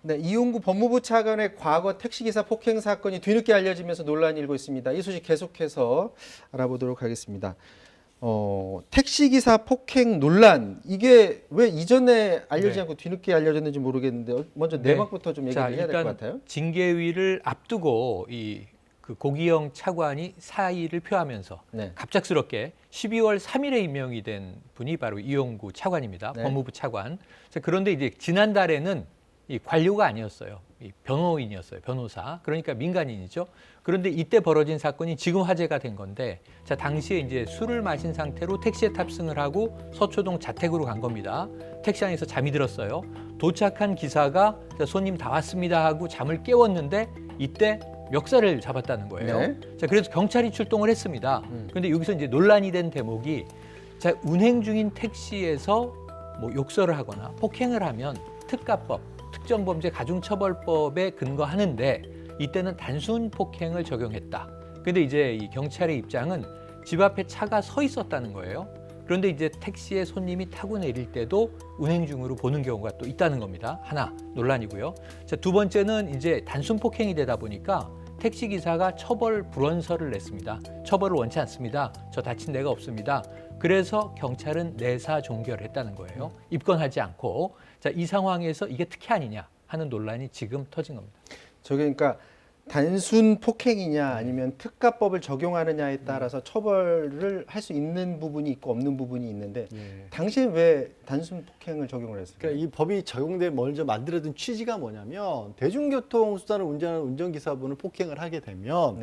네, 이용구 법무부 차관의 과거 택시기사 폭행 사건이 뒤늦게 알려지면서 논란이 일고 있습니다. 이 소식 계속해서 알아보도록 하겠습니다. 택시기사 폭행 논란, 이게 왜 이전에 알려지지 않고 뒤늦게 알려졌는지 모르겠는데 먼저 내막부터 좀 얘기를 해야 될 것 같아요. 징계위를 앞두고 그 고기영 차관이 사의를 표하면서 갑작스럽게 12월 3일에 임명이 된 분이 바로 이용구 차관입니다. 법무부 차관. 그런데 이제 지난달에는 이 관료가 아니었어요. 이 변호인이었어요. 변호사. 그러니까 민간인이죠. 그런데 이때 벌어진 사건이 지금 화제가 된 건데, 당시에 이제 술을 마신 상태로 택시에 탑승을 하고 서초동 자택으로 간 겁니다. 택시 안에서 잠이 들었어요. 도착한 기사가 손님 다 왔습니다 하고 잠을 깨웠는데 이때 멱살을 잡았다는 거예요. 그래서 경찰이 출동을 했습니다. 그런데 여기서 이제 논란이 된 대목이, 운행 중인 택시에서 뭐 욕설을 하거나 폭행을 하면 특가법, 특정범죄 가중처벌법에 근거하는데 이때는 단순 폭행을 적용했다. 그런데 이제 이 경찰의 입장은 집 앞에 차가 서 있었다는 거예요. 그런데 이제 택시에 손님이 타고 내릴 때도 운행 중으로 보는 경우가 또 있다는 겁니다. 하나, 논란이고요. 두 번째는 이제 단순 폭행이 되다 보니까 택시기사가 처벌 불원서를 냈습니다. 처벌을 원치 않습니다. 저 다친 데가 없습니다. 그래서 경찰은 내사 종결했다는 거예요. 입건하지 않고. 이 상황에서 이게 특혜 아니냐 하는 논란이 지금 터진 겁니다. 저게 그러니까 단순 폭행이냐 아니면 특가법을 적용하느냐에 따라서 처벌을 할 수 있는 부분이 있고 없는 부분이 있는데 당시에 왜 단순 폭행을 적용을 했을까요? 그러니까 이 법이 적용돼 먼저 만들어둔 취지가 뭐냐면, 대중교통 수단을 운전하는 운전기사분을 폭행을 하게 되면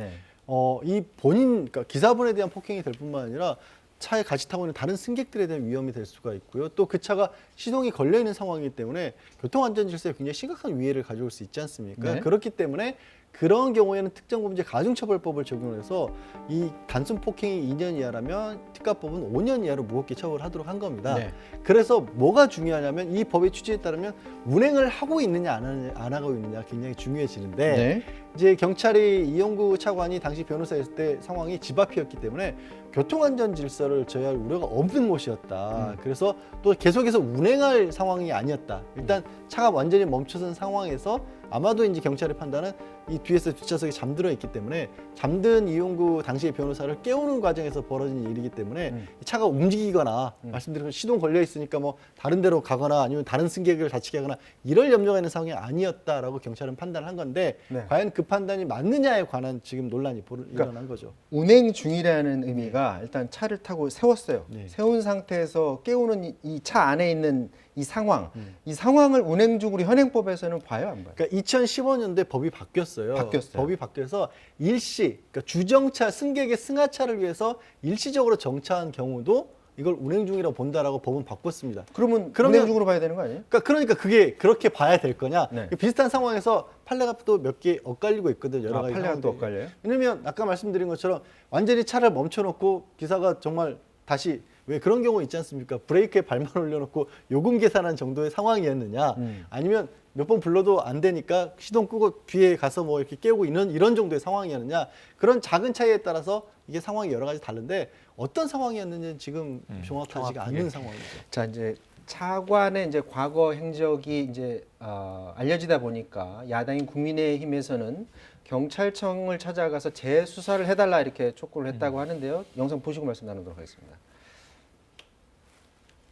이 그러니까 기사분에 대한 폭행이 될 뿐만 아니라 차에 같이 타고 있는 다른 승객들에 대한 위험이 될 수가 있고요. 또 그 차가 시동이 걸려 있는 상황이기 때문에 교통안전질서에 굉장히 심각한 위해를 가져올 수 있지 않습니까? 그렇기 때문에 그런 경우에는 특정범죄 가중처벌법을 적용해서 이 단순 폭행이 2년 이하라면 특가법은 5년 이하로 무겁게 처벌하도록 한 겁니다. 그래서 뭐가 중요하냐면, 이 법의 취지에 따르면 운행을 하고 있느냐 안 하고 있느냐 굉장히 중요해지는데, 이제 경찰이 이용구 차관이 당시 변호사였을 때 상황이 집 앞이었기 때문에 교통안전 질서를 저해할 우려가 없는 곳이었다. 그래서 또 계속해서 운행할 상황이 아니었다. 일단 차가 완전히 멈춰선 상황에서 아마도 이제 경찰의 판단은 이 뒤에서 뒷좌석에 잠들어 있기 때문에 잠든 이용구 당시의 변호사를 깨우는 과정에서 벌어진 일이기 때문에 차가 움직이거나 말씀드린 시동 걸려 있으니까 뭐 다른 데로 가거나 아니면 다른 승객을 다치게 하거나 이럴 염려가 있는 상황이 아니었다라고 경찰은 판단을 한 건데, 과연 그 판단이 맞느냐에 관한 지금 논란이 일어난 거죠. 운행 중이라는 의미가 일단 차를 타고 세웠어요. 세운 상태에서 깨우는 이 차 안에 있는 이 상황, 이 상황을 운행 중으로 현행법에서는 봐요, 안 봐요? 그러니까 2015년도에 법이 바뀌었어요. 법이 바뀌어서 일시, 그러니까 주정차, 승객의 승하차를 위해서 일시적으로 정차한 경우도 이걸 운행 중이라고 본다라고 법은 바꿨습니다. 그러면 운행 중으로 봐야 되는 거 아니에요? 그러니까 그게 그렇게 봐야 될 거냐? 비슷한 상황에서 판례가 또 몇 개 엇갈리고 있거든, 여러 가지. 판례가 또 엇갈려요? 왜냐면 아까 말씀드린 것처럼 완전히 차를 멈춰놓고 기사가 정말 다시, 왜 그런 경우 있지 않습니까? 브레이크에 발만 올려놓고 요금 계산한 정도의 상황이었느냐, 아니면 몇 번 불러도 안 되니까 시동 끄고 뒤에 가서 뭐 이렇게 깨우고 이런 정도의 상황이었느냐, 그런 작은 차이에 따라서 이게 상황이 여러 가지 다른데 어떤 상황이었는지는 지금 정확하지가 않은 상황이죠. 자, 이제 차관의 이제 과거 행적이 이제 알려지다 보니까 야당인 국민의힘에서는 경찰청을 찾아가서 재수사를 해달라 이렇게 촉구를 했다고 하는데요. 영상 보시고 말씀 나누도록 하겠습니다.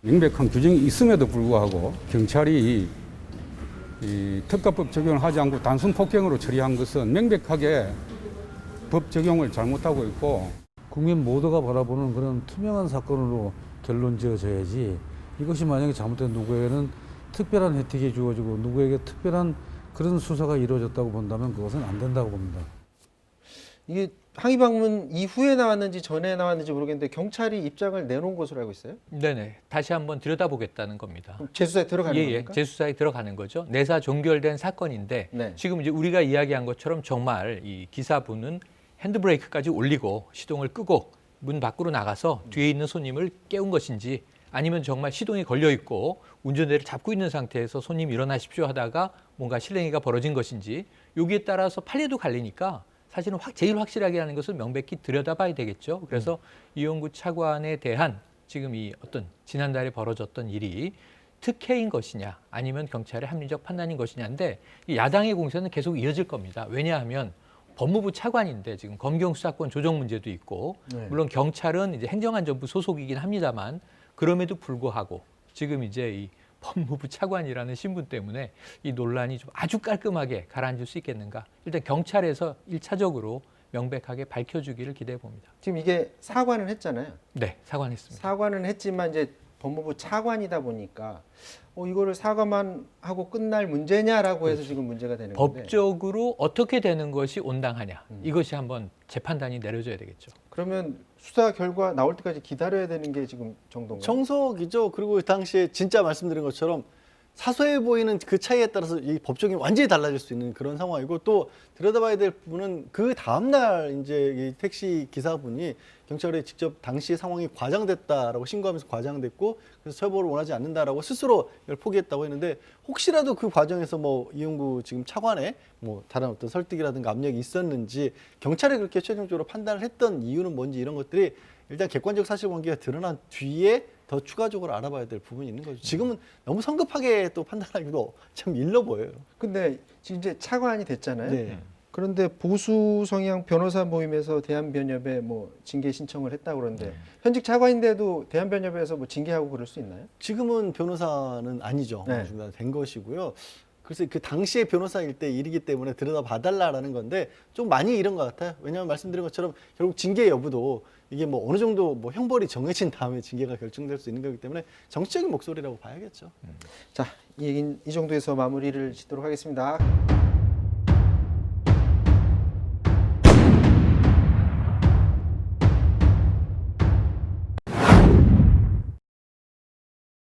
명백한 규정이 있음에도 불구하고 경찰이 이 특가법 적용을 하지 않고 단순 폭행으로 처리한 것은 명백하게 법 적용을 잘못하고 있고, 국민 모두가 바라보는 그런 투명한 사건으로 결론 지어져야지, 이것이 만약에 잘못된 누구에게는 특별한 혜택이 주어지고 누구에게 특별한 그런 수사가 이루어졌다고 본다면 그것은 안 된다고 봅니다. 이게 항의 방문 이후에 나왔는지 전에 나왔는지 모르겠는데 경찰이 입장을 내놓은 것으로 알고 있어요? 네네. 다시 한번 들여다보겠다는 겁니다. 재수사에 들어가는 겁니까? 재수사에 들어가는 거죠. 내사 종결된 사건인데 지금 이제 우리가 이야기한 것처럼 정말 이 기사분은 핸드브레이크까지 올리고 시동을 끄고 문 밖으로 나가서 뒤에 있는 손님을 깨운 것인지, 아니면 정말 시동이 걸려 있고 운전대를 잡고 있는 상태에서 손님 일어나십시오 하다가 뭔가 실행위가 벌어진 것인지, 여기에 따라서 판례도 갈리니까 사실은 제일 확실하게 하는 것을 명백히 들여다봐야 되겠죠. 그래서 이용구 차관에 대한 지금 이 어떤 지난달에 벌어졌던 일이 특혜인 것이냐 아니면 경찰의 합리적 판단인 것이냐인데 이 야당의 공세는 계속 이어질 겁니다. 왜냐하면 법무부 차관인데 지금 검경 수사권 조정 문제도 있고 물론 경찰은 이제 행정안전부 소속이긴 합니다만 그럼에도 불구하고 지금 이제 이 법무부 차관이라는 신분 때문에 이 논란이 좀 아주 깔끔하게 가라앉을 수 있겠는가? 일단 경찰에서 1차적으로 명백하게 밝혀주기를 기대해 봅니다. 지금 이게 사과는 했잖아요. 네, 사과했습니다. 사과는 했지만 이제 법무부 차관이다 보니까 이거를 사과만 하고 끝날 문제냐라고 해서 지금 문제가 되는 건데. 법적으로 어떻게 되는 것이 온당하냐 이것이 한번 재판단이 내려져야 되겠죠. 그러면 수사 결과 나올 때까지 기다려야 되는 게 지금 정도인가요? 정석이죠. 그리고 당시에 진짜 말씀드린 것처럼 사소해 보이는 그 차이에 따라서 이 법적인 완전히 달라질 수 있는 그런 상황이고 또 들여다봐야 될 부분은 그 다음 날 이제 이 택시 기사분이 경찰에 직접 당시 상황이 과장됐다라고 신고하면서 과장됐고 그래서 처벌을 원하지 않는다라고 스스로 이걸 포기했다고 했는데 혹시라도 그 과정에서 뭐 이용구 지금 차관에 뭐 다른 어떤 설득이라든가 압력이 있었는지 경찰이 그렇게 최종적으로 판단을 했던 이유는 뭔지 이런 것들이 일단 객관적 사실관계가 드러난 뒤에 더 추가적으로 알아봐야 될 부분이 있는 거죠. 지금은 너무 성급하게 또 판단하기도 참 일러 보여요. 근데 지금 이제 차관이 됐잖아요. 네. 그런데 보수 성향 변호사 모임에서 대한변협에 뭐 징계 신청을 했다고 그러는데 현직 차관인데도 대한변협에서 뭐 징계하고 그럴 수 있나요? 지금은 변호사는 아니죠. 네. 된 것이고요. 그래서 그 당시에 변호사일 때 일이기 때문에 들여다봐달라라는 건데 좀 많이 이런 것 같아요. 왜냐하면 말씀드린 것처럼 결국 징계 여부도 이게 뭐 어느 정도 뭐 형벌이 정해진 다음에 징계가 결정될 수 있는 거기 때문에 정치적인 목소리라고 봐야겠죠. 자, 이 얘기는 이 정도에서 마무리를 짓도록 하겠습니다.